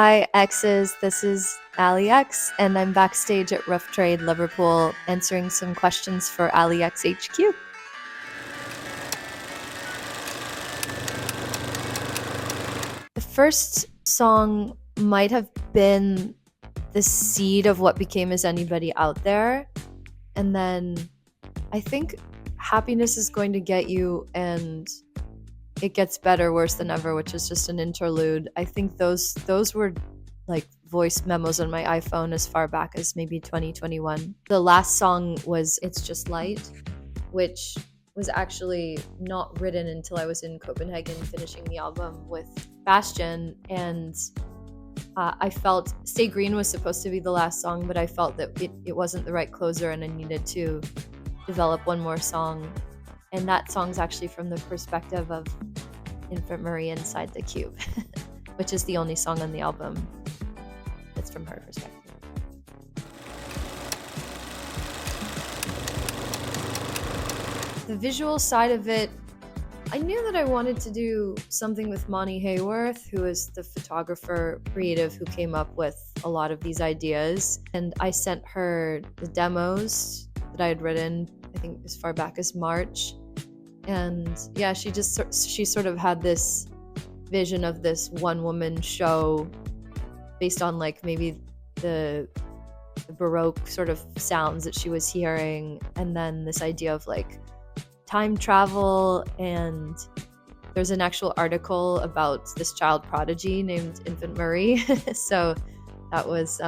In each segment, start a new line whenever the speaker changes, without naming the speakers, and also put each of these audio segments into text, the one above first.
Hi, X's. This is Allie X, and I'm backstage at Rough Trade Liverpool answering some questions for Allie X HQ. The first song might have been the seed of what became Is Anybody Out There? And then I think Happiness Is Going to Get You and It Gets Better, Worse Than Ever, which is just an interlude. I think those were like voice memos on my iPhone as far back as maybe 2021. The last song was It's Just Light, which was actually not written until I was in Copenhagen finishing the album with Bastian, and I felt Stay Green was supposed to be the last song, but I felt that it wasn't the right closer and I needed to develop one more song. And that song's actually from the perspective of Infant Marie inside the cube, which is the only song on the album that's from her perspective. The visual side of it, I knew that I wanted to do something with Moni Haworth, who is the photographer creative who came up with a lot of these ideas. And I sent her the demos that I had written, I think as far back as March. And yeah, she sort of had this vision of this one-woman show based on like maybe the Baroque sort of sounds that she was hearing, and then this idea of like time travel. And there's an actual article about this child prodigy named Infant Marie. So that was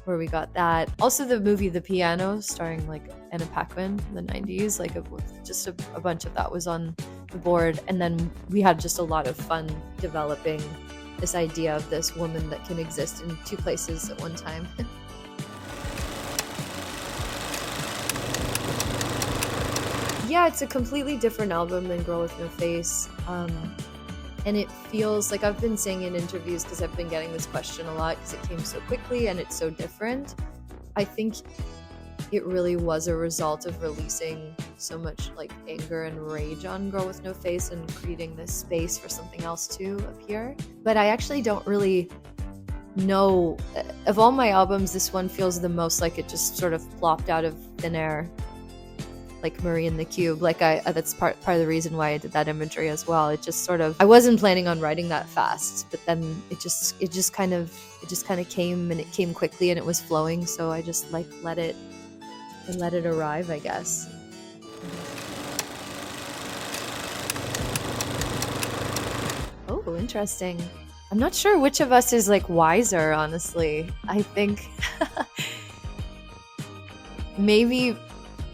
where we got that. Also the movie The Piano, starring like Anna Paquin in the 90s, like just a bunch of that was on the board. And then we had just a lot of fun developing this idea of this woman that can exist in two places at one time. Yeah, it's a completely different album than Girl With No Face. And it feels like, I've been saying in interviews, because I've been getting this question a lot because it came so quickly and it's so different. I think it really was a result of releasing so much like anger and rage on Girl With No Face and creating this space for something else to appear. But I actually don't really know, of all my albums, this one feels the most like it just sort of plopped out of thin air, like Marie in the Cube. Like that's part of the reason why I did that imagery as well. It just sort of, I wasn't planning on writing that fast, but then it just kind of came, and it came quickly and it was flowing. So I just like let it arrive, I guess. Oh, interesting. I'm not sure which of us is like wiser, honestly. I think maybe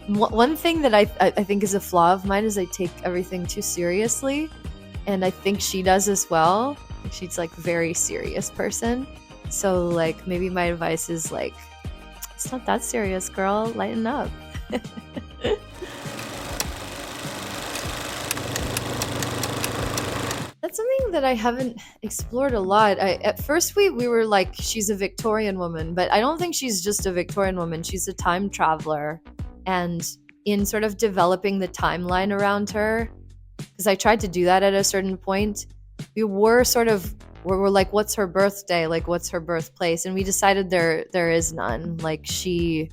one thing that I think is a flaw of mine is I take everything too seriously, and I think she does as well. She's like a very serious person. So like maybe my advice is like, it's not that serious, girl. Lighten up. That's something that I haven't explored a lot. At first we were like, she's a Victorian woman, but I don't think she's just a Victorian woman. She's a time traveler. And in sort of developing the timeline around her, because I tried to do that at a certain point, we're like, what's her birthday? Like, what's her birthplace? And we decided there is none. Like she's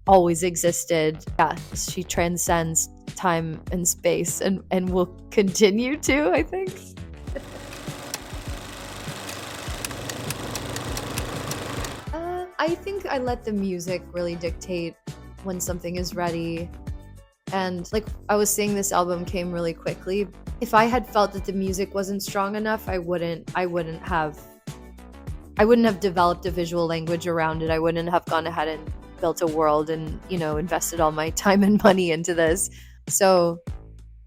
always existed. Yeah, she transcends time and space and will continue to, I think. I think I let the music really dictate when something is ready. And like I was saying, this album came really quickly. If I had felt that the music wasn't strong enough, I wouldn't have developed a visual language around it. I wouldn't have gone ahead and built a world and, invested all my time and money into this. So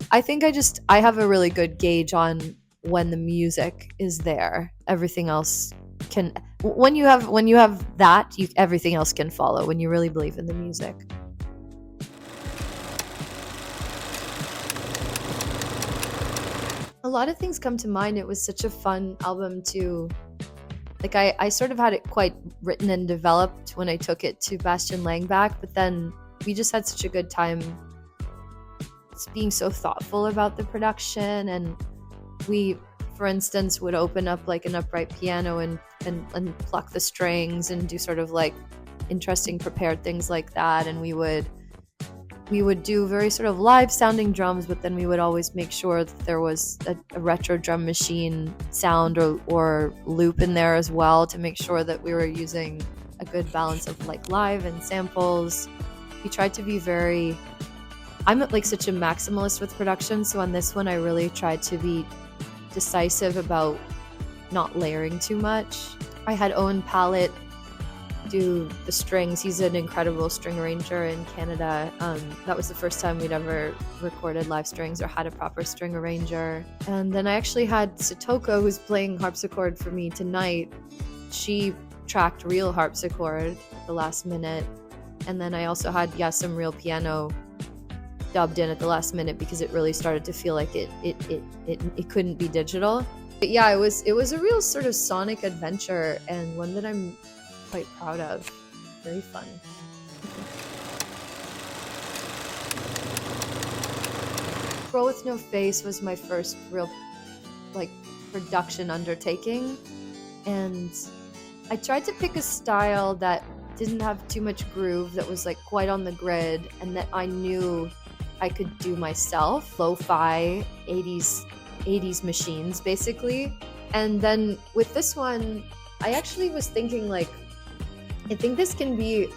I think I have a really good gauge on when the music is there. Everything else can, when you have that, everything else can follow, when you really believe in the music. A lot of things come to mind. It was such a fun album to, like, I sort of had it quite written and developed when I took it to Bastian Langebæk, but then we just had such a good time being so thoughtful about the production. And for instance, would open up like an upright piano and pluck the strings and do sort of like interesting prepared things like that. And we would do very sort of live sounding drums, but then we would always make sure that there was a retro drum machine sound or loop in there as well, to make sure that we were using a good balance of like live and samples. We tried to be I'm like such a maximalist with production, so on this one I really tried to be decisive about not layering too much. I had Owen Pallett do the strings. He's an incredible string arranger in Canada. That was the first time we'd ever recorded live strings or had a proper string arranger. And then I actually had Satoko, who's playing harpsichord for me tonight. She tracked real harpsichord at the last minute. And then I also had some real piano dubbed in at the last minute, because it really started to feel like it couldn't be digital. But yeah, it was a real sort of sonic adventure, and one that I'm quite proud of. Very fun. Girl with No Face was my first real like production undertaking, and I tried to pick a style that didn't have too much groove, that was like quite on the grid, and that I knew I could do myself. Lo-fi 80s machines basically. And then with this one, I actually was thinking like, I think this can be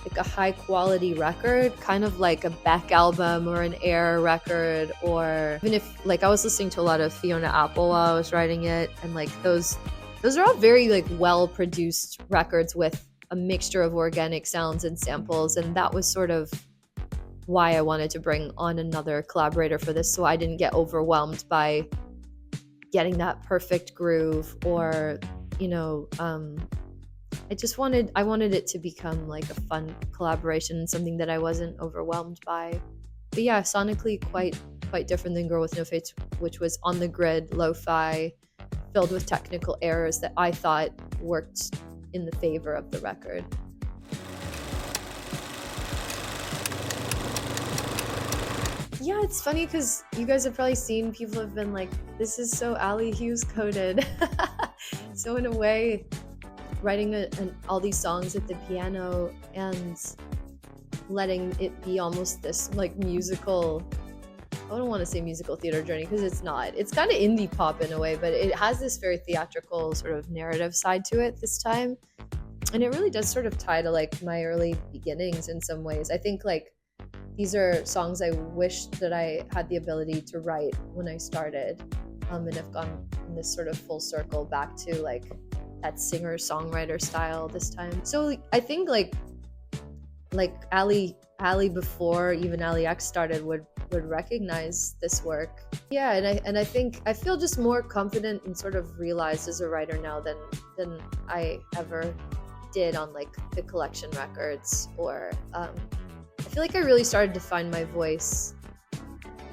like a high quality record, kind of like a Beck album or an Air record, or even if like I was listening to a lot of Fiona Apple while I was writing it, and like those are all very like well produced records with a mixture of organic sounds and samples, and that was sort of why I wanted to bring on another collaborator for this, so I didn't get overwhelmed by getting that perfect groove, or I wanted it to become like a fun collaboration, something that I wasn't overwhelmed by. But yeah, sonically quite different than Girl with No Face, which was on the grid, lo-fi, filled with technical errors that I thought worked in the favor of the record. Yeah, it's funny because you guys have probably seen, people have been like, this is so Allie Hughes coded. So in a way, writing all these songs at the piano and letting it be almost this like musical, I don't want to say musical theater journey, because it's not. It's kind of indie pop in a way, but it has this very theatrical sort of narrative side to it this time. And it really does sort of tie to like my early beginnings in some ways. I think like these are songs I wish that I had the ability to write when I started, and have gone in this sort of full circle back to like that singer-songwriter style this time. So I think like Allie before even Allie X started would recognize this work. Yeah, and I think I feel just more confident and sort of realized as a writer now than I ever did on like the collection records, or I feel like I really started to find my voice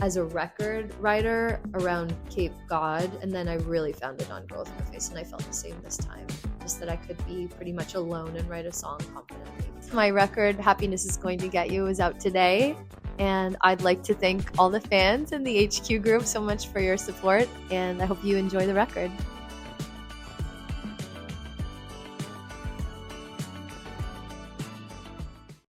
as a record writer around Cape God, and then I really found it on Girl with No Face, and I felt the same this time, just that I could be pretty much alone and write a song confidently. My record, Happiness Is Going to Get You, is out today, and I'd like to thank all the fans and the HQ group so much for your support, and I hope you enjoy the record.